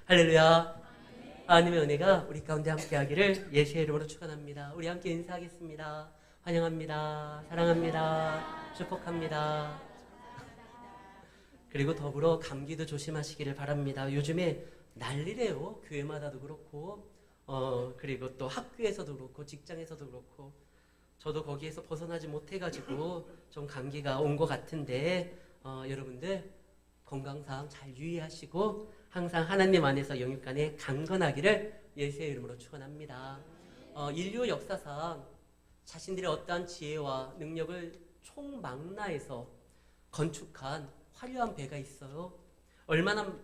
할렐루야. 하나님의 은혜가 우리 가운데 함께하기를 예수의 이름으로 축원합니다. 우리 함께 인사하겠습니다. 환영합니다. 사랑합니다. 축복합니다. 그리고 더불어 감기도 조심하시기를 바랍니다. 요즘에 난리래요. 교회마다도 그렇고 그리고 또 학교에서도 그렇고 직장에서도 그렇고 저도 거기에서 벗어나지 못해가지고 좀 감기가 온 것 같은데 여러분들 건강상 잘 유의하시고 항상 하나님 안에서 영육간에 강건하기를 예수의 이름으로 축원합니다. 인류 역사상 자신들의 어떠한 지혜와 능력을 총망라해서 건축한 화려한 배가 있어요. 얼마나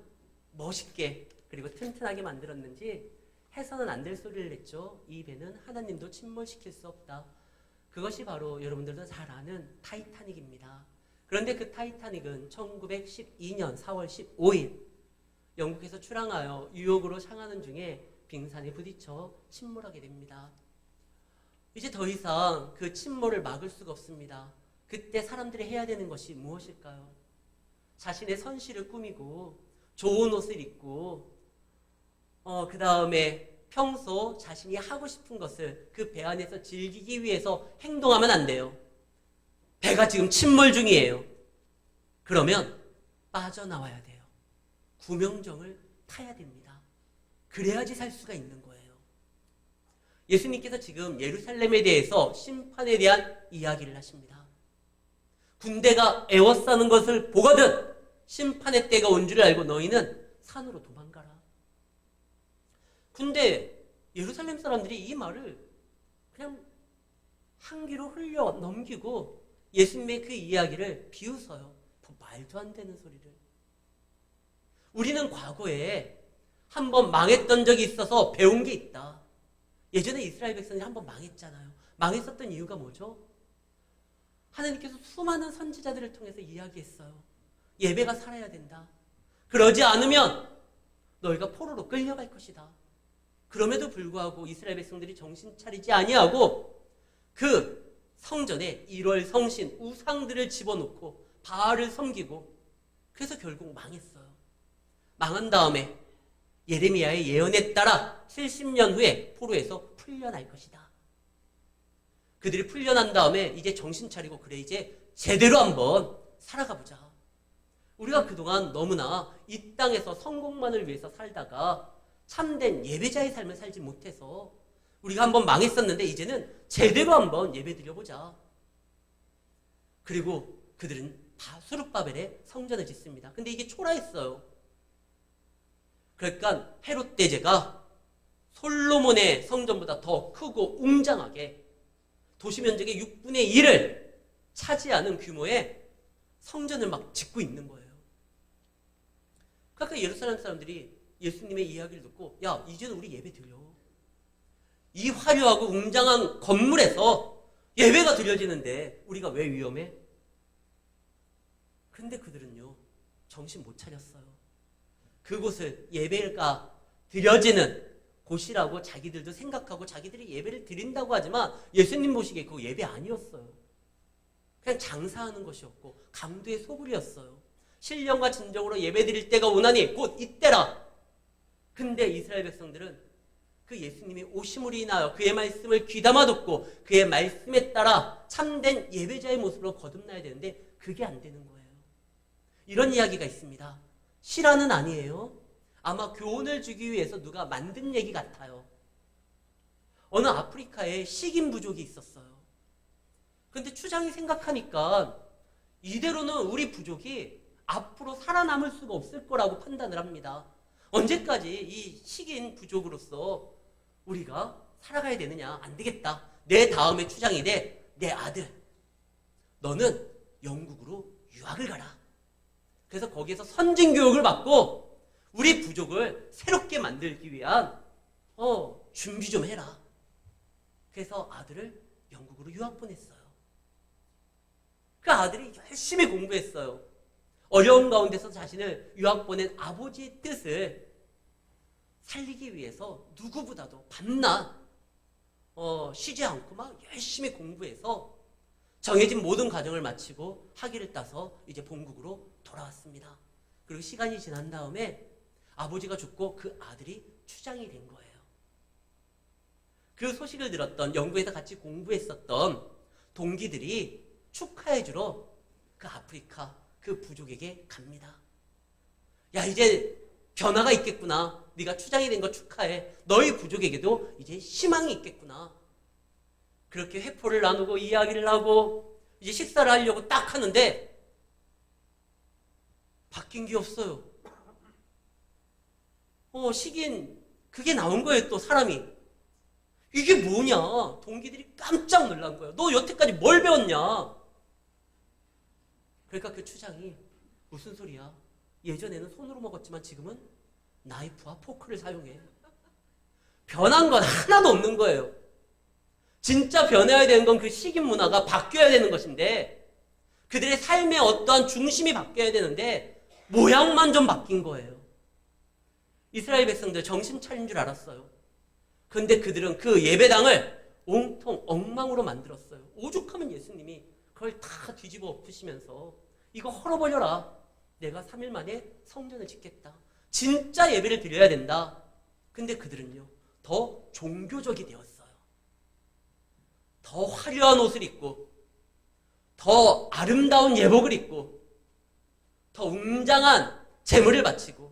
멋있게 그리고 튼튼하게 만들었는지 해서는 안 될 소리를 냈죠. 이 배는 하나님도 침몰시킬 수 없다. 그것이 바로 여러분들도 잘 아는 타이타닉입니다. 그런데 그 타이타닉은 1912년 4월 15일 영국에서 출항하여 뉴욕으로 향하는 중에 빙산에 부딪혀 침몰하게 됩니다. 이제 더 이상 그 침몰을 막을 수가 없습니다. 그때 사람들이 해야 되는 것이 무엇일까요? 자신의 선실을 꾸미고 좋은 옷을 입고 그 다음에 평소 자신이 하고 싶은 것을 그 배 안에서 즐기기 위해서 행동하면 안 돼요. 배가 지금 침몰 중이에요. 그러면 빠져나와야 돼요. 구명정을 타야 됩니다. 그래야지 살 수가 있는 거예요. 예수님께서 지금 예루살렘에 대해서 심판에 대한 이야기를 하십니다. 군대가 애워싸는 것을 보거든 심판의 때가 온 줄 알고 너희는 산으로 도망가라. 근데 예루살렘 사람들이 이 말을 그냥 한 귀로 흘려 넘기고 예수님의 그 이야기를 비웃어요. 뭐 말도 안 되는 소리를. 우리는 과거에 한번 망했던 적이 있어서 배운 게 있다. 예전에 이스라엘 백성이 한번 망했잖아요. 망했었던 이유가 뭐죠? 하나님께서 수많은 선지자들을 통해서 이야기했어요. 예배가 살아야 된다. 그러지 않으면 너희가 포로로 끌려갈 것이다. 그럼에도 불구하고 이스라엘 백성들이 정신 차리지 아니하고 그 성전에 1월 성신 우상들을 집어넣고 바알을 섬기고 그래서 결국 망했어요. 망한 다음에 예레미야의 예언에 따라 70년 후에 포로에서 풀려날 것이다. 그들이 풀려난 다음에 이제 정신 차리고 그래 이제 제대로 한번 살아가 보자. 우리가 그동안 너무나 이 땅에서 성공만을 위해서 살다가 참된 예배자의 삶을 살지 못해서 우리가 한번 망했었는데 이제는 제대로 한번 예배 드려보자. 그리고 그들은 수룹바벨에 성전을 짓습니다. 근데 이게 초라했어요. 그러니까 헤롯 대제가 솔로몬의 성전보다 더 크고 웅장하게 도시 면적의 6분의 1을 차지하는 규모의 성전을 막 짓고 있는 거예요. 그러니까 예루살렘 사람들이 예수님의 이야기를 듣고 야 이제는 우리 예배 드려. 이 화려하고 웅장한 건물에서 예배가 드려지는데 우리가 왜 위험해? 근데 그들은요 정신 못 차렸어요. 그곳을 예배가 드려지는 곳이라고 자기들도 생각하고 자기들이 예배를 드린다고 하지만 예수님 보시기에 그거 예배 아니었어요. 그냥 장사하는 것이었고 강도의 소굴이었어요. 신령과 진정으로 예배 드릴 때가 오나니 곧 이때라. 근데 이스라엘 백성들은 그 예수님이 오심으로 인하여 그의 말씀을 귀담아 듣고 그의 말씀에 따라 참된 예배자의 모습으로 거듭나야 되는데 그게 안 되는 거예요. 이런 이야기가 있습니다. 실화는 아니에요. 아마 교훈을 주기 위해서 누가 만든 얘기 같아요. 어느 아프리카에 식인 부족이 있었어요. 근데 추장이 생각하니까 이대로는 우리 부족이 앞으로 살아남을 수가 없을 거라고 판단을 합니다. 언제까지 이 식인 부족으로서 우리가 살아가야 되느냐? 안 되겠다. 내 다음에 추장이 돼. 내 아들. 너는 영국으로 유학을 가라. 그래서 거기에서 선진교육을 받고 우리 부족을 새롭게 만들기 위한 준비 좀 해라. 그래서 아들을 영국으로 유학 보냈어요. 그 아들이 열심히 공부했어요. 어려운 가운데서 자신을 유학 보낸 아버지의 뜻을 살리기 위해서 누구보다도 밤낮 쉬지 않고 막 열심히 공부해서 정해진 모든 과정을 마치고 학위를 따서 이제 본국으로 돌아왔습니다. 그리고 시간이 지난 다음에 아버지가 죽고 그 아들이 추장이 된 거예요. 그 소식을 들었던 영국에서 같이 공부했었던 동기들이 축하해주러 그 아프리카 그 부족에게 갑니다. 야, 이제 변화가 있겠구나. 네가 추장이 된 거 축하해. 너희 부족에게도 이제 희망이 있겠구나. 그렇게 회포를 나누고 이야기를 하고 이제 식사를 하려고 딱 하는데 바뀐 게 없어요. 식인 그게 나온 거예요. 또 사람이. 이게 뭐냐. 동기들이 깜짝 놀란 거예요. 너 여태까지 뭘 배웠냐. 그러니까 그 추장이 무슨 소리야. 예전에는 손으로 먹었지만 지금은 나이프와 포크를 사용해. 변한 건 하나도 없는 거예요. 진짜 변해야 되는 건 그 식인 문화가 바뀌어야 되는 것인데 그들의 삶의 어떠한 중심이 바뀌어야 되는데 모양만 좀 바뀐 거예요. 이스라엘 백성들 정신 차린 줄 알았어요. 그런데 그들은 그 예배당을 온통 엉망으로 만들었어요. 오죽하면 예수님이 그걸 다 뒤집어 엎으시면서 이거 헐어버려라. 내가 3일 만에 성전을 짓겠다. 진짜 예배를 드려야 된다. 근데 그들은요, 더 종교적이 되었어요. 더 화려한 옷을 입고, 더 아름다운 예복을 입고, 더 웅장한 제물을 바치고,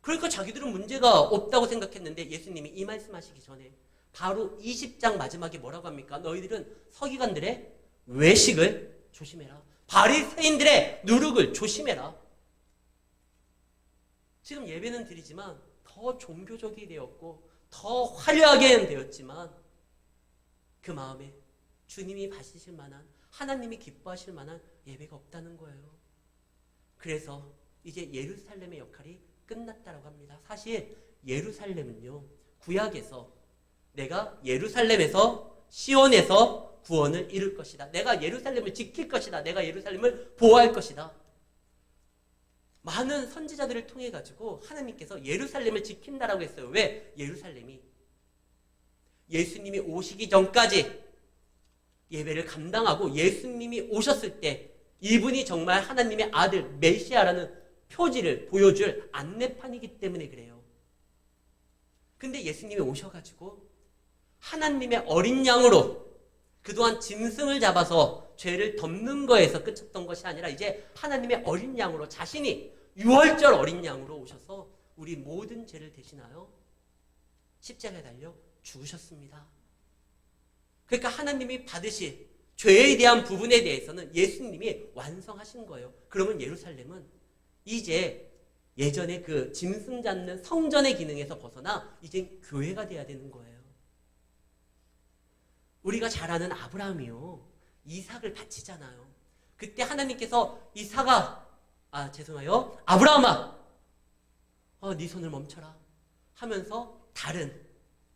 그러니까 자기들은 문제가 없다고 생각했는데 예수님이 이 말씀하시기 전에 바로 20장 마지막에 뭐라고 합니까? 너희들은 서기관들의 외식을 조심해라. 바리새인들의 누룩을 조심해라. 지금 예배는 드리지만 더 종교적이 되었고 더 화려하게 되었지만 그 마음에 주님이 받으실 만한, 하나님이 기뻐하실 만한 예배가 없다는 거예요. 그래서 이제 예루살렘의 역할이 끝났다라고 합니다. 사실 예루살렘은요, 구약에서 내가 예루살렘에서 시온에서 구원을 이룰 것이다. 내가 예루살렘을 지킬 것이다. 내가 예루살렘을 보호할 것이다. 많은 선지자들을 통해 가지고 하나님께서 예루살렘을 지킨다라고 했어요. 왜? 예루살렘이 예수님이 오시기 전까지 예배를 감당하고 예수님이 오셨을 때 이분이 정말 하나님의 아들 메시아라는 표지를 보여줄 안내판이기 때문에 그래요. 근데 예수님이 오셔가지고 하나님의 어린 양으로 그동안 짐승을 잡아서 죄를 덮는 거에서 끝쳤던 것이 아니라 이제 하나님의 어린 양으로 자신이 유월절 어린 양으로 오셔서 우리 모든 죄를 대신하여 십자가에 달려 죽으셨습니다. 그러니까 하나님이 받으실 죄에 대한 부분에 대해서는 예수님이 완성하신 거예요. 그러면 예루살렘은 이제 예전에 그 짐승 잡는 성전의 기능에서 벗어나 이제 교회가 돼야 되는 거예요. 우리가 잘 아는 아브라함이요, 이삭을 바치잖아요. 그때 하나님께서 아브라함아, 네 손을 멈춰라 하면서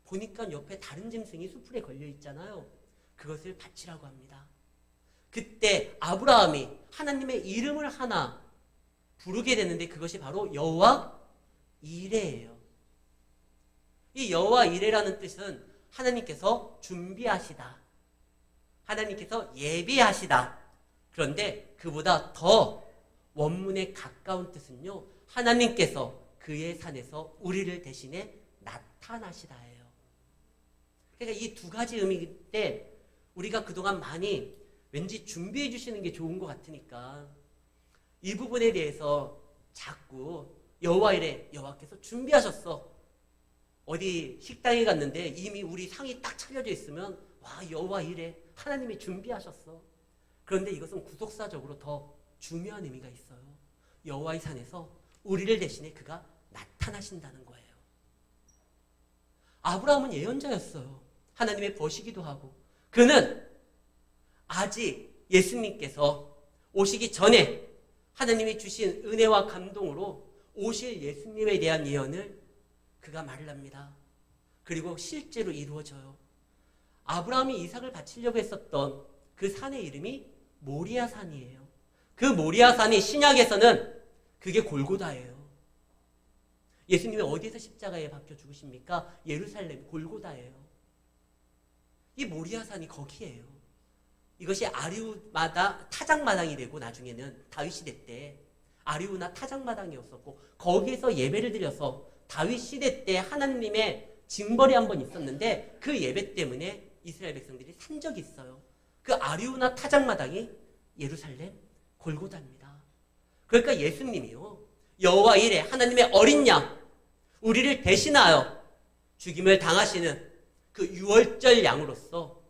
보니까 옆에 다른 짐승이 수풀에 걸려 있잖아요. 그것을 바치라고 합니다. 그때 아브라함이 하나님의 이름을 하나 부르게 되는데 그것이 바로 여호와 이레예요. 이 여호와 이레라는 뜻은 하나님께서 준비하시다, 하나님께서 예비하시다. 그런데 그보다 더 원문에 가까운 뜻은요, 하나님께서 그의 산에서 우리를 대신해 나타나시다예요. 그러니까 이 두 가지 의미인데 우리가 그동안 많이 왠지 준비해 주시는 게 좋은 것 같으니까 이 부분에 대해서 자꾸 여호와 이레, 여호와께서 준비하셨어. 어디 식당에 갔는데 이미 우리 상이 딱 차려져 있으면 와, 여호와 이레, 하나님이 준비하셨어. 그런데 이것은 구속사적으로 더 중요한 의미가 있어요. 여호와의 산에서 우리를 대신해 그가 나타나신다는 거예요. 아브라함은 예언자였어요. 하나님의 버시기도 하고. 그는 아직 예수님께서 오시기 전에 하나님이 주신 은혜와 감동으로 오실 예수님에 대한 예언을 그가 말을 합니다. 그리고 실제로 이루어져요. 아브라함이 이삭을 바치려고 했었던 그 산의 이름이 모리아 산이에요. 그 모리아 산이 신약에서는 그게 골고다예요. 예수님이 어디에서 십자가에 박혀 죽으십니까? 예루살렘 골고다예요. 이 모리아 산이 거기예요. 이것이 아류마다 타작마당이 되고 나중에는 다윗 시대 때 아리우나 타작마당이었었고 거기에서 예배를 드려서 다윗 시대 때 하나님의 징벌이 한 번 있었는데 그 예배 때문에 이스라엘 백성들이 산 적이 있어요. 그 아리우나 타작마당이 예루살렘 골고다입니다. 그러니까 예수님이요, 여호와 이레 하나님의 어린 양, 우리를 대신하여 죽임을 당하시는 그 유월절 양으로서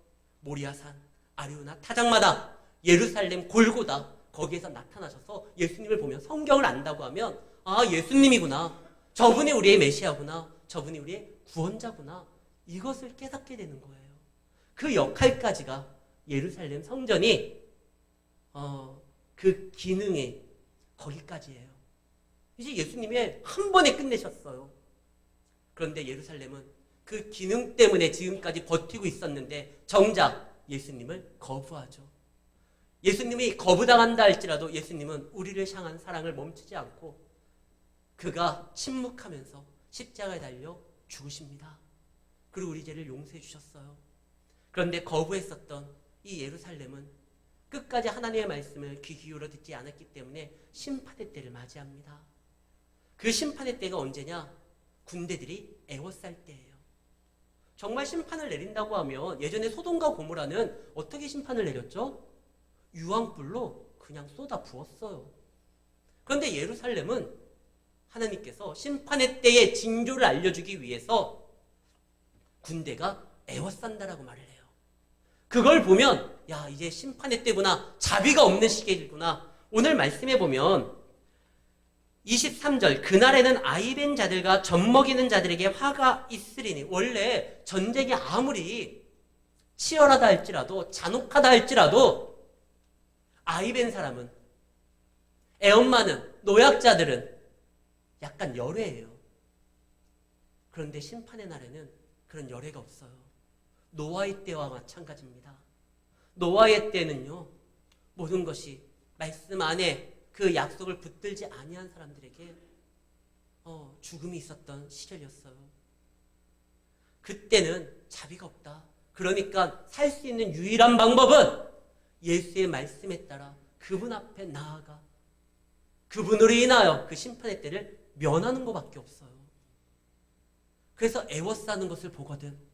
모리아산, 아리우나 타작마당, 예루살렘 골고다 거기에서 나타나셔서 예수님을 보면 성경을 안다고 하면 아, 예수님이구나, 저분이 우리의 메시아구나, 저분이 우리의 구원자구나, 이것을 깨닫게 되는 거예요. 그 역할까지가 예루살렘 성전이 그 기능이 거기까지예요. 이제 예수님이 한 번에 끝내셨어요. 그런데 예루살렘은 그 기능 때문에 지금까지 버티고 있었는데 정작 예수님을 거부하죠. 예수님이 거부당한다 할지라도 예수님은 우리를 향한 사랑을 멈추지 않고 그가 침묵하면서 십자가에 달려 죽으십니다. 그리고 우리 죄를 용서해 주셨어요. 그런데 거부했었던 이 예루살렘은 끝까지 하나님의 말씀을 귀 기울여 듣지 않았기 때문에 심판의 때를 맞이합니다. 그 심판의 때가 언제냐? 군대들이 애워쌀 때예요. 정말 심판을 내린다고 하면 예전에 소돔과 고모라는 어떻게 심판을 내렸죠? 유황불로 그냥 쏟아 부었어요. 그런데 예루살렘은 하나님께서 심판의 때의 징조를 알려주기 위해서 군대가 애워싼다라고 말을 해요. 그걸 보면 야, 이제 심판의 때구나, 자비가 없는 시기구나. 오늘 말씀해 보면 23절, 그날에는 아이벤 자들과 젖먹이는 자들에게 화가 있으리니, 원래 전쟁이 아무리 치열하다 할지라도 잔혹하다 할지라도 아이벤 사람은, 애엄마는, 노약자들은 약간 열애예요. 그런데 심판의 날에는 그런 열애가 없어요. 노아의 때와 마찬가지입니다. 노아의 때는요, 모든 것이 말씀 안에 그 약속을 붙들지 아니한 사람들에게 죽음이 있었던 시절이었어요. 그때는 자비가 없다. 그러니까 살 수 있는 유일한 방법은 예수의 말씀에 따라 그분 앞에 나아가 그분으로 인하여 그 심판의 때를 면하는 것밖에 없어요. 그래서 애워싸는 것을 보거든.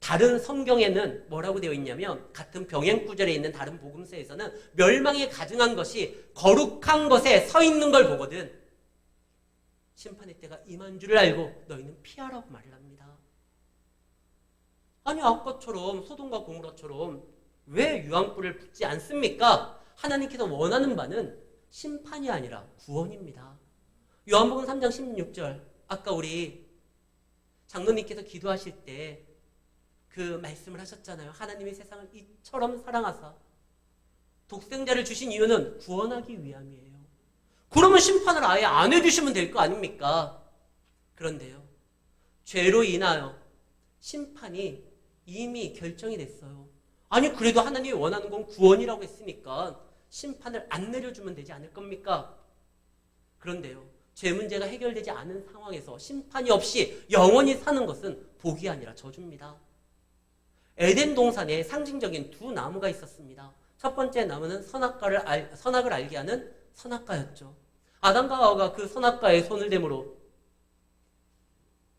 다른 성경에는 뭐라고 되어 있냐면, 같은 병행 구절에 있는 다른 복음서에서는 멸망에 가증한 것이 거룩한 것에 서 있는 걸 보거든. 심판의 때가 임한 줄을 알고 너희는 피하라고 말을 합니다. 아니, 아까처럼 소돔과 고모라처럼 왜 유황불을 붓지 않습니까? 하나님께서 원하는 바는 심판이 아니라 구원입니다. 요한복음 3장 16절, 아까 우리 장로님께서 기도하실 때 그 말씀을 하셨잖아요. 하나님이 세상을 이처럼 사랑하사 독생자를 주신 이유는 구원하기 위함이에요. 그러면 심판을 아예 안 해주시면 될 거 아닙니까? 그런데요, 죄로 인하여 심판이 이미 결정이 됐어요. 아니, 그래도 하나님이 원하는 건 구원이라고 했으니까 심판을 안 내려주면 되지 않을 겁니까? 그런데요, 죄 문제가 해결되지 않은 상황에서 심판이 없이 영원히 사는 것은 복이 아니라 저주입니다. 에덴 동산에 상징적인 두 나무가 있었습니다. 첫 번째 나무는 선악을 알게 하는 선악과였죠. 아담과 하와가 그 선악과에 손을 대므로,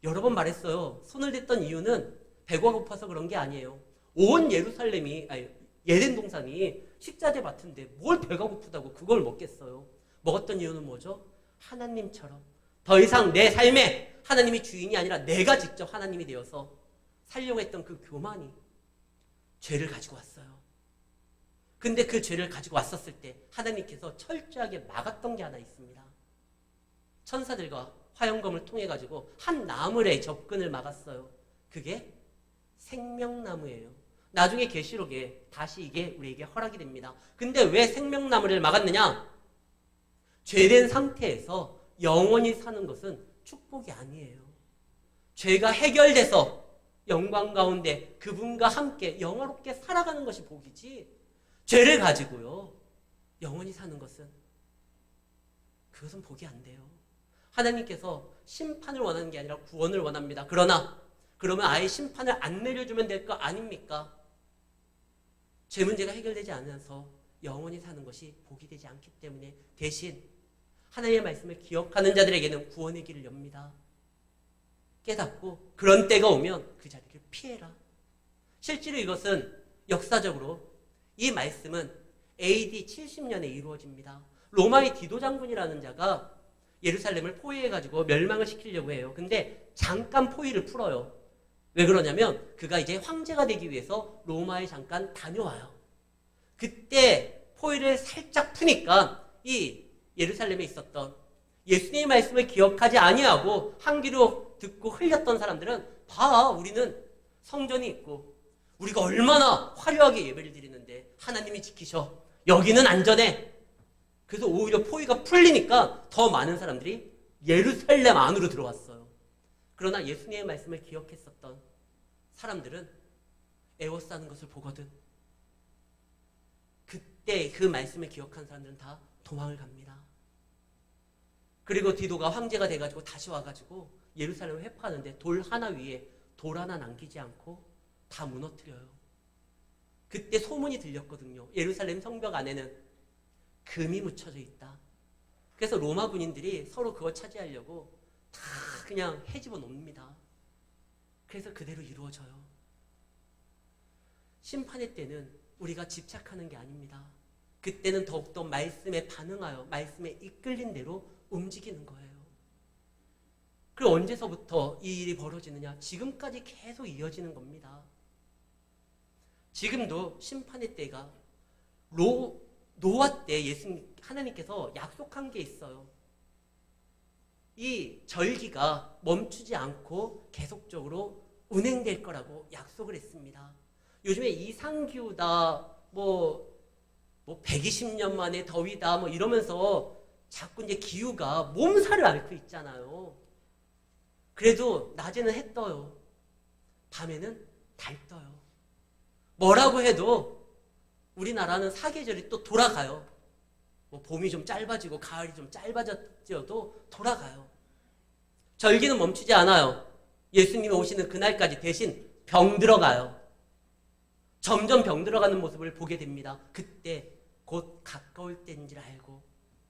여러 번 말했어요. 손을 댔던 이유는 배가 고파서 그런 게 아니에요. 온 에덴 동산이 식자재 밭인데 뭘 배가 고프다고 그걸 먹겠어요. 먹었던 이유는 뭐죠? 하나님처럼 더 이상 내 삶에 하나님이 주인이 아니라 내가 직접 하나님이 되어서 살려고 했던 그 교만이 죄를 가지고 왔어요. 근데 그 죄를 가지고 왔었을 때 하나님께서 철저하게 막았던 게 하나 있습니다. 천사들과 화영검을 통해 가지고 한 나물의 접근을 막았어요. 그게 생명나무예요. 나중에 계시록에 다시 이게 우리에게 허락이 됩니다. 근데 왜 생명나무를 막았느냐? 죄된 상태에서 영원히 사는 것은 축복이 아니에요. 죄가 해결돼서 영광 가운데 그분과 함께 영화롭게 살아가는 것이 복이지, 죄를 가지고요 영원히 사는 것은, 그것은 복이 안 돼요. 하나님께서 심판을 원하는 게 아니라 구원을 원합니다. 그러면 아예 심판을 안 내려주면 될 거 아닙니까? 죄 문제가 해결되지 않아서 영원히 사는 것이 복이 되지 않기 때문에 대신 하나님의 말씀을 기억하는 자들에게는 구원의 길을 엽니다. 깨닫고 그런 때가 오면 그 자리를 피해라. 실제로 이것은 역사적으로 이 말씀은 AD 70년에 이루어집니다. 로마의 디도 장군이라는 자가 예루살렘을 포위해가지고 멸망을 시키려고 해요. 근데 잠깐 포위를 풀어요. 왜 그러냐면 그가 이제 황제가 되기 위해서 로마에 잠깐 다녀와요. 그때 포위를 살짝 푸니까 이 예루살렘에 있었던 예수님의 말씀을 기억하지 아니하고 한 귀로 듣고 흘렸던 사람들은 봐, 우리는 성전이 있고 우리가 얼마나 화려하게 예배를 드리는데 하나님이 지키셔. 여기는 안전해. 그래서 오히려 포위가 풀리니까 더 많은 사람들이 예루살렘 안으로 들어왔어요. 그러나 예수님의 말씀을 기억했었던 사람들은 에워싸는 것을 보거든 그때 그 말씀을 기억한 사람들은 다 도망을 갑니다. 그리고 디도가 황제가 돼가지고 다시 와가지고 예루살렘을 회파하는데 돌 하나 위에 돌 하나 남기지 않고 다 무너뜨려요. 그때 소문이 들렸거든요. 예루살렘 성벽 안에는 금이 묻혀져 있다. 그래서 로마 군인들이 서로 그거 차지하려고 다 그냥 헤집어 놓습니다. 그래서 그대로 이루어져요. 심판의 때는 우리가 집착하는 게 아닙니다. 그때는 더욱더 말씀에 반응하여 말씀에 이끌린 대로 움직이는 거예요. 그리고 언제서부터 이 일이 벌어지느냐? 지금까지 계속 이어지는 겁니다. 지금도 심판의 때가 노아 때 하나님께서 약속한 게 있어요. 이 절기가 멈추지 않고 계속적으로 운행될 거라고 약속을 했습니다. 요즘에 이상기후다, 120년 만에 더위다, 이러면서 자꾸 이제 기후가 몸살을 앓고 있잖아요. 그래도 낮에는 해 떠요. 밤에는 달 떠요. 뭐라고 해도 우리나라는 사계절이 또 돌아가요. 봄이 좀 짧아지고 가을이 좀 짧아져도 돌아가요. 절기는 멈추지 않아요. 예수님이 오시는 그날까지 대신 병 들어가요. 점점 병 들어가는 모습을 보게 됩니다. 그때 곧 가까울 때인 줄 알고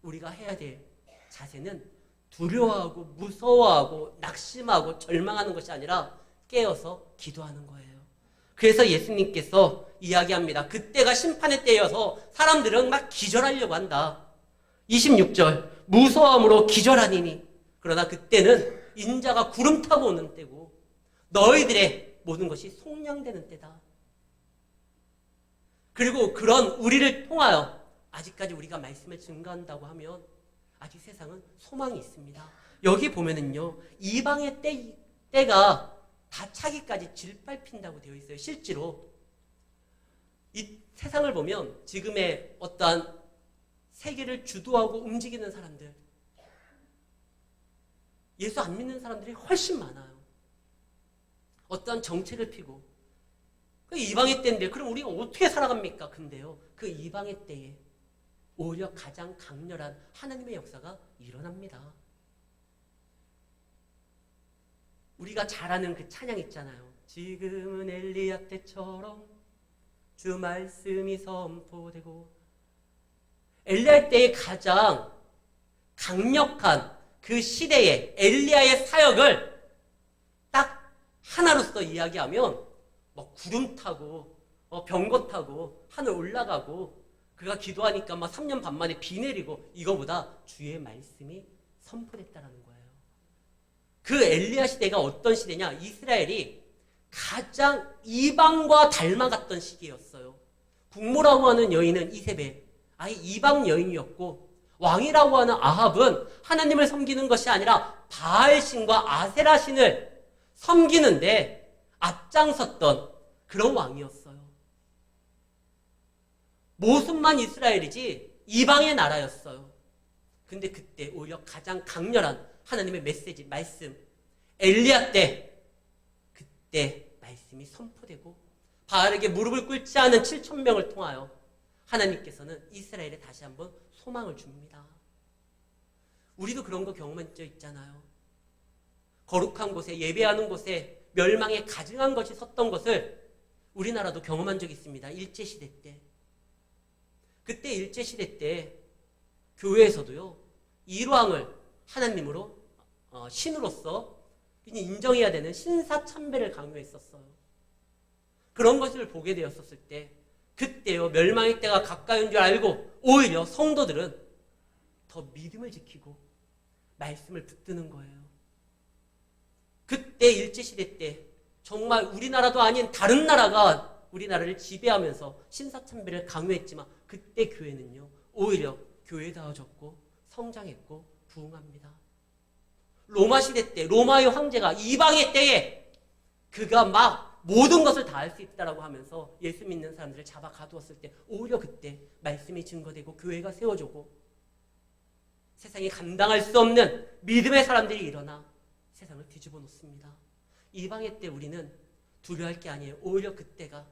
우리가 해야 될 자세는 두려워하고 무서워하고 낙심하고 절망하는 것이 아니라 깨어서 기도하는 거예요. 그래서 예수님께서 이야기합니다. 그때가 심판의 때여서 사람들은 막 기절하려고 한다. 26절 무서움으로 기절하니니 그러나 그때는 인자가 구름 타고 오는 때고 너희들의 모든 것이 속량되는 때다. 그리고 그런 우리를 통하여 아직까지 우리가 말씀을 증거한다고 하면 아직 세상은 소망이 있습니다. 여기 보면은요 이방의 때가 다 차기까지 질밟힌다고 되어 있어요. 실제로 이 세상을 보면 지금의 어떠한 세계를 주도하고 움직이는 사람들, 예수 안 믿는 사람들이 훨씬 많아요. 어떠한 정책을 피고 그 이방의 때인데 그럼 우리가 어떻게 살아갑니까? 근데요 그 이방의 때에 오히려 가장 강렬한 하나님의 역사가 일어납니다. 우리가 잘 아는 그 찬양 있잖아요. 지금은 엘리야 때처럼 주 말씀이 선포되고 엘리야 때의 가장 강력한 그 시대의 엘리야의 사역을 딱 하나로서 이야기하면 구름 타고 병거 타고 하늘 올라가고 그가 기도하니까 3년 반 만에 비 내리고 이거보다 주의 말씀이 선포됐다라는 거예요. 그 엘리야 시대가 어떤 시대냐? 이스라엘이 가장 이방과 닮아갔던 시기였어요. 국모라고 하는 여인은 이세벨, 아예 이방 여인이었고 왕이라고 하는 아합은 하나님을 섬기는 것이 아니라 바알신과 아세라신을 섬기는데 앞장섰던 그런 왕이었어요. 모습만 이스라엘이지 이방의 나라였어요. 근데 그때 오히려 가장 강렬한 하나님의 메시지, 말씀, 엘리야 때 그때 말씀이 선포되고 바알에게 무릎을 꿇지 않은 7,000명을 통하여 하나님께서는 이스라엘에 다시 한번 소망을 줍니다. 우리도 그런 거 경험한 적 있잖아요. 거룩한 곳에 예배하는 곳에 멸망에 가증한 것이 섰던 것을 우리나라도 경험한 적이 있습니다. 일제시대 때. 그때 일제시대 때 교회에서도요 일왕을 하나님으로 신으로서 인정해야 되는 신사참배를 강요했었어요. 그런 것을 보게 되었었을 때 그때요 멸망의 때가 가까이 온 줄 알고 오히려 성도들은 더 믿음을 지키고 말씀을 붙드는 거예요. 그때 일제시대 때 정말 우리나라도 아닌 다른 나라가 우리나라를 지배하면서 신사참배를 강요했지만 그때 교회는요 오히려 교회다워졌고 성장했고 부흥합니다. 로마 시대 때 로마의 황제가 이방의 때에 그가 막 모든 것을 다 할 수 있다라고 하면서 예수 믿는 사람들을 잡아 가두었을 때 오히려 그때 말씀이 증거되고 교회가 세워지고 세상이 감당할 수 없는 믿음의 사람들이 일어나 세상을 뒤집어 놓습니다. 이방의 때 우리는 두려워할 게 아니에요. 오히려 그때가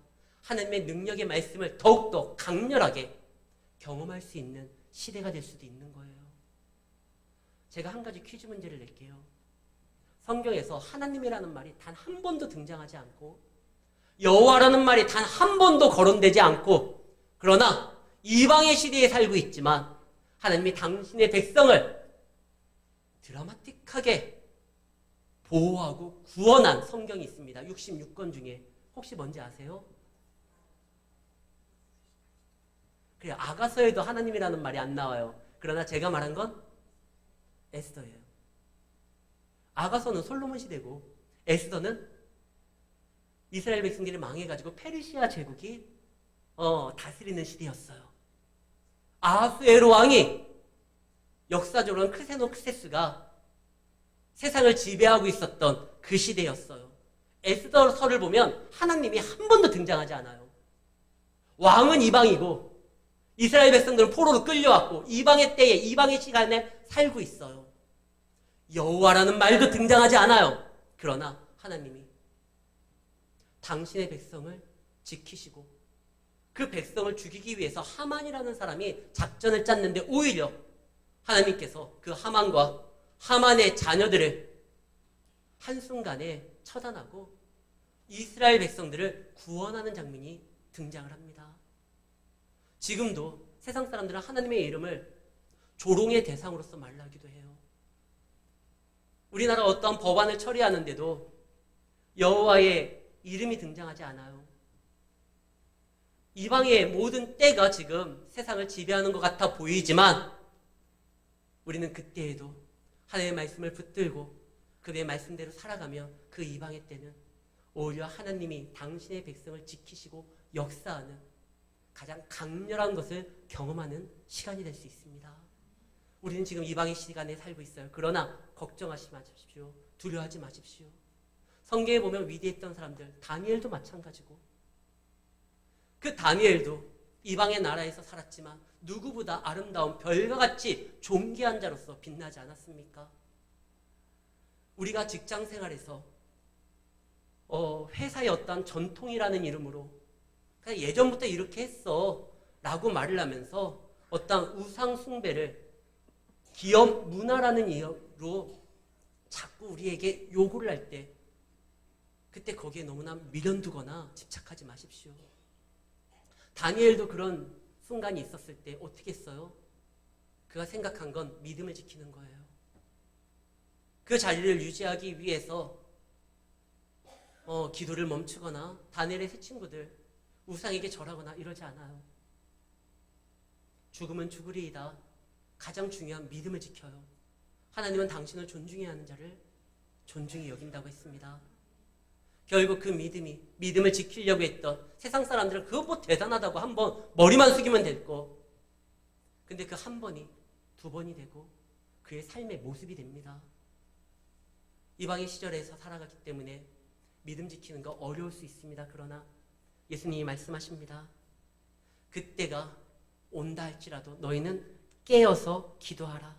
하나님의 능력의 말씀을 더욱더 강렬하게 경험할 수 있는 시대가 될 수도 있는 거예요. 제가 한 가지 퀴즈 문제를 낼게요. 성경에서 하나님이라는 말이 단 한 번도 등장하지 않고 여호와라는 말이 단 한 번도 거론되지 않고 그러나 이방의 시대에 살고 있지만 하나님이 당신의 백성을 드라마틱하게 보호하고 구원한 성경이 있습니다. 66권 중에 혹시 뭔지 아세요? 그래요. 아가서에도 하나님이라는 말이 안 나와요. 그러나 제가 말한 건 에스더예요. 아가서는 솔로몬 시대고 에스더는 이스라엘 백성들이 망해가지고 페르시아 제국이 다스리는 시대였어요. 아하수에로 왕이 역사적으로는 크세노크세스가 세상을 지배하고 있었던 그 시대였어요. 에스더서를 보면 하나님이 한 번도 등장하지 않아요. 왕은 이방이고 이스라엘 백성들은 포로로 끌려왔고 이방의 때에 이방의 시간에 살고 있어요. 여호와라는 말도 등장하지 않아요. 그러나 하나님이 당신의 백성을 지키시고 그 백성을 죽이기 위해서 하만이라는 사람이 작전을 짰는데 오히려 하나님께서 그 하만과 하만의 자녀들을 한순간에 처단하고 이스라엘 백성들을 구원하는 장면이 등장을 합니다. 지금도 세상 사람들은 하나님의 이름을 조롱의 대상으로서 말하기도 해요. 우리나라 어떠한 법안을 처리하는데도 여호와의 이름이 등장하지 않아요. 이방의 모든 때가 지금 세상을 지배하는 것 같아 보이지만 우리는 그때에도 하나님의 말씀을 붙들고 그의 말씀대로 살아가며 그 이방의 때는 오히려 하나님이 당신의 백성을 지키시고 역사하는 가장 강렬한 것을 경험하는 시간이 될 수 있습니다. 우리는 지금 이방의 시간에 살고 있어요. 그러나 걱정하지 마십시오. 두려워하지 마십시오. 성경에 보면 위대했던 사람들 다니엘도 마찬가지고 그 다니엘도 이방의 나라에서 살았지만 누구보다 아름다운 별과 같이 존귀한 자로서 빛나지 않았습니까? 우리가 직장 생활에서 회사의 어떤 전통이라는 이름으로 그냥 예전부터 이렇게 했어 라고 말을 하면서 어떤 우상 숭배를 기업 문화라는 이유로 자꾸 우리에게 요구를 할 때 그때 거기에 너무나 미련두거나 집착하지 마십시오. 다니엘도 그런 순간이 있었을 때 어떻게 했어요? 그가 생각한 건 믿음을 지키는 거예요. 그 자리를 유지하기 위해서 기도를 멈추거나 다니엘의 세 친구들 우상에게 절하거나 이러지 않아요. 죽으면 죽으리이다. 가장 중요한 믿음을 지켜요. 하나님은 당신을 존중해야 하는 자를 존중히 여긴다고 했습니다. 결국 그 믿음을 지키려고 했던 세상 사람들은 그거 뭐 대단하다고 한번 머리만 숙이면 될 거. 근데 그 한 번이 두 번이 되고 그의 삶의 모습이 됩니다. 이방의 시절에서 살아갔기 때문에 믿음 지키는 거 어려울 수 있습니다. 그러나 예수님이 말씀하십니다. 그때가 온다 할지라도 너희는 깨어서 기도하라.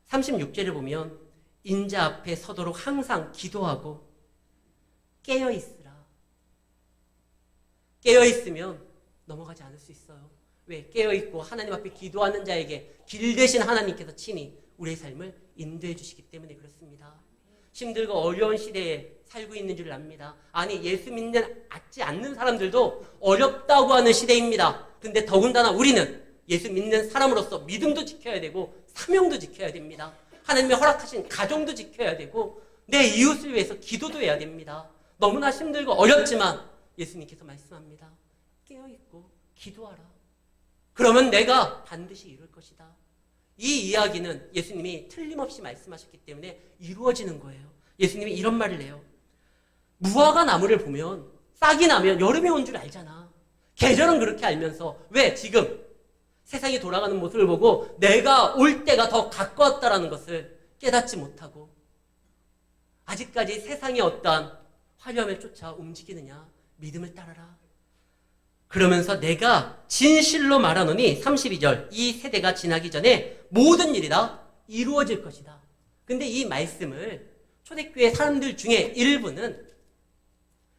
36절을 보면 인자 앞에 서도록 항상 기도하고 깨어있으라. 깨어있으면 넘어가지 않을 수 있어요. 왜? 깨어있고 하나님 앞에 기도하는 자에게 길 대신 하나님께서 친히 우리의 삶을 인도해 주시기 때문에 그렇습니다. 힘들고 어려운 시대에 살고 있는 줄 압니다. 아니 예수 믿지 않는 사람들도 어렵다고 하는 시대입니다. 근데 더군다나 우리는 예수 믿는 사람으로서 믿음도 지켜야 되고 사명도 지켜야 됩니다. 하나님의 허락하신 가정도 지켜야 되고 내 이웃을 위해서 기도도 해야 됩니다. 너무나 힘들고 어렵지만 예수님께서 말씀합니다. 깨어있고 기도하라. 그러면 내가 반드시 이룰 것이다. 이 이야기는 예수님이 틀림없이 말씀하셨기 때문에 이루어지는 거예요. 예수님이 이런 말을 해요. 무화과 나무를 보면 싹이 나면 여름이 온 줄 알잖아. 계절은 그렇게 알면서 왜 지금 세상이 돌아가는 모습을 보고 내가 올 때가 더 가까웠다라는 것을 깨닫지 못하고 아직까지 세상의 어떠한 화려함을 쫓아 움직이느냐. 믿음을 따르라. 그러면서 내가 진실로 말하노니 32절 이 세대가 지나기 전에 모든 일이 다 이루어질 것이다. 근데 이 말씀을 초대교회 사람들 중에 일부는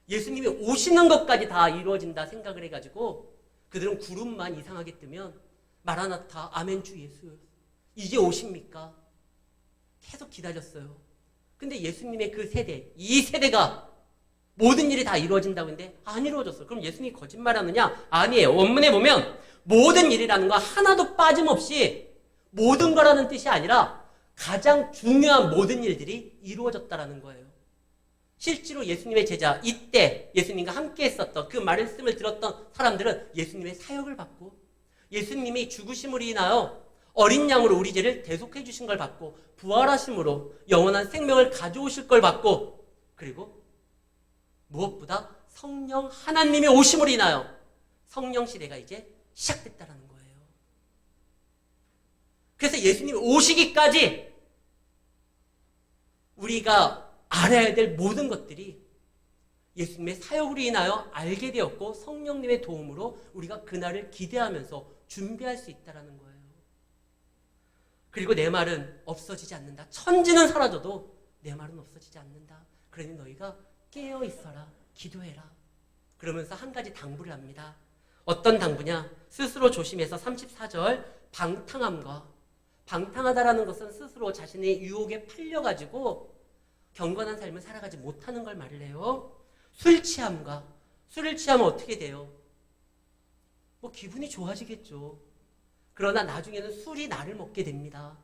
예수님이 오시는 것까지 다 이루어진다 생각을 해가지고 그들은 구름만 이상하게 뜨면 마라나타 아멘 주 예수 이제 오십니까? 계속 기다렸어요. 근데 예수님의 그 세대, 이 세대가 모든 일이 다 이루어진다고 했는데 안 이루어졌어요. 그럼 예수님이 거짓말하느냐? 아니에요. 원문에 보면 모든 일이라는 거 하나도 빠짐없이 모든 거라는 뜻이 아니라 가장 중요한 모든 일들이 이루어졌다라는 거예요. 실제로 예수님의 제자, 이때 예수님과 함께 했었던 그 말씀을 들었던 사람들은 예수님의 사역을 받고 예수님이 죽으심으로 인하여 어린 양으로 우리 죄를 대속해 주신 걸 받고 부활하심으로 영원한 생명을 가져오실 걸 받고 그리고 무엇보다 성령 하나님이 오심으로 인하여 성령 시대가 이제 시작됐다는 거예요. 그래서 예수님이 오시기까지 우리가 알아야 될 모든 것들이 예수님의 사역으로 인하여 알게 되었고 성령님의 도움으로 우리가 그날을 기대하면서 준비할 수 있다는 거예요. 그리고 내 말은 없어지지 않는다. 천지는 사라져도 내 말은 없어지지 않는다. 그러니 너희가 깨어 있어라. 기도해라. 그러면서 한 가지 당부를 합니다. 어떤 당부냐? 스스로 조심해서 34절 방탕하다라는 것은 스스로 자신의 유혹에 팔려가지고 경건한 삶을 살아가지 못하는 걸 말을 해요. 술을 취하면 어떻게 돼요? 뭐 기분이 좋아지겠죠. 그러나 나중에는 술이 나를 먹게 됩니다.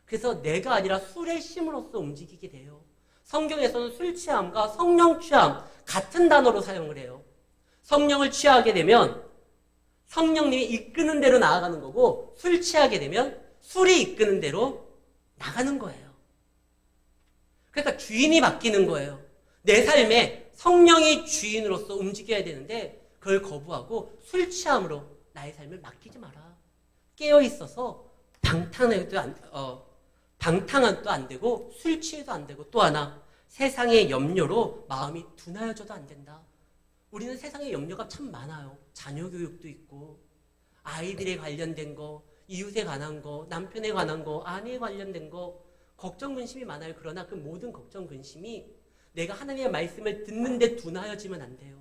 그래서 내가 아니라 술의 힘으로써 움직이게 돼요. 성경에서는 술 취함과 성령 취함 같은 단어로 사용을 해요. 성령을 취하게 되면 성령님이 이끄는 대로 나아가는 거고 술 취하게 되면 술이 이끄는 대로 나가는 거예요. 그러니까 주인이 바뀌는 거예요. 내 삶에 성령이 주인으로서 움직여야 되는데 그걸 거부하고 술 취함으로 나의 삶을 맡기지 마라. 깨어 있어서 방탕도 안 되고 술 취해도 안 되고 또 하나 세상의 염려로 마음이 둔하여져도 안 된다. 우리는 세상에 염려가 참 많아요. 자녀 교육도 있고 아이들에 관련된 거, 이웃에 관한 거, 남편에 관한 거, 아내에 관련된 거 걱정 근심이 많아요. 그러나 그 모든 걱정 근심이 내가 하나님의 말씀을 듣는데 둔하여지면 안 돼요.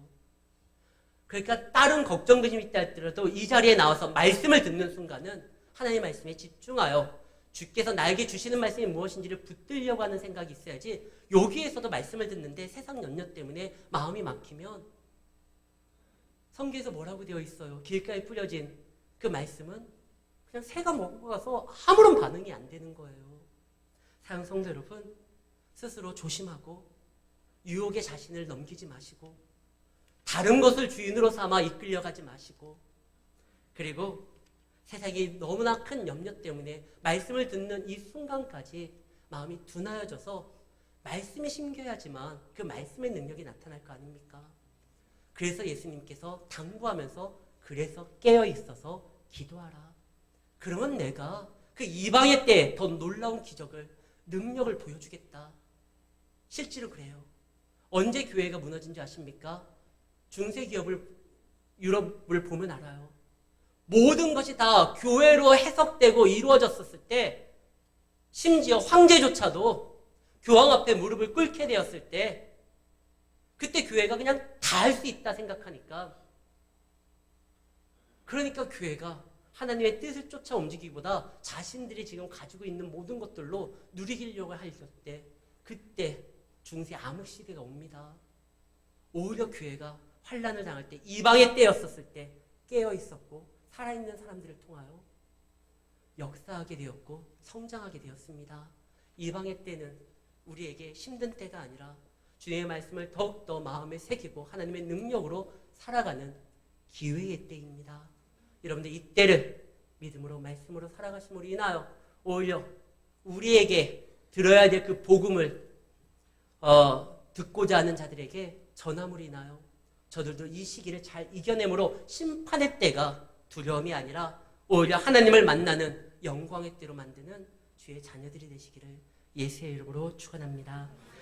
그러니까 다른 걱정 근심이 있다 할지라도 이 자리에 나와서 말씀을 듣는 순간은 하나님의 말씀에 집중하여 주께서 나에게 주시는 말씀이 무엇인지를 붙들려고 하는 생각이 있어야지 여기에서도 말씀을 듣는데 세상 염려 때문에 마음이 막히면 성경에서 뭐라고 되어 있어요? 길가에 뿌려진 그 말씀은 그냥 새가 먹고 가서 아무런 반응이 안 되는 거예요. 사랑 성도 여러분, 스스로 조심하고 유혹에 자신을 넘기지 마시고 다른 것을 주인으로 삼아 이끌려가지 마시고 그리고 세상이 너무나 큰 염려 때문에 말씀을 듣는 이 순간까지 마음이 둔하여져서 말씀이 심겨야지만 그 말씀의 능력이 나타날 거 아닙니까? 그래서 예수님께서 당부하면서 그래서 깨어 있어서 기도하라. 그러면 내가 그 이방의 때에 더 놀라운 기적을 능력을 보여주겠다. 실제로 그래요. 언제 교회가 무너진 줄 아십니까? 중세기업을 유럽을 보면 알아요. 모든 것이 다 교회로 해석되고 이루어졌었을 때 심지어 황제조차도 교황 앞에 무릎을 꿇게 되었을 때 그때 교회가 그냥 다 할 수 있다 생각하니까 그러니까 교회가 하나님의 뜻을 쫓아 움직이기보다 자신들이 지금 가지고 있는 모든 것들로 누리기려고 할 때 그때 중세 암흑 시대가 옵니다. 오히려 교회가 환난을 당할 때 이방의 때였었을 때 깨어 있었고 살아있는 사람들을 통하여 역사하게 되었고 성장하게 되었습니다. 이방의 때는 우리에게 힘든 때가 아니라 주님의 말씀을 더욱더 마음에 새기고 하나님의 능력으로 살아가는 기회의 때입니다. 여러분들 이 때를 믿음으로 말씀으로 살아가심으로 인하여 오히려 우리에게 들어야 될 그 복음을 듣고자 하는 자들에게 전함으로 인하여 저들도 이 시기를 잘 이겨내므로 심판의 때가 두려움이 아니라 오히려 하나님을 만나는 영광의 때로 만드는 주의 자녀들이 되시기를 예수의 이름으로 축원합니다.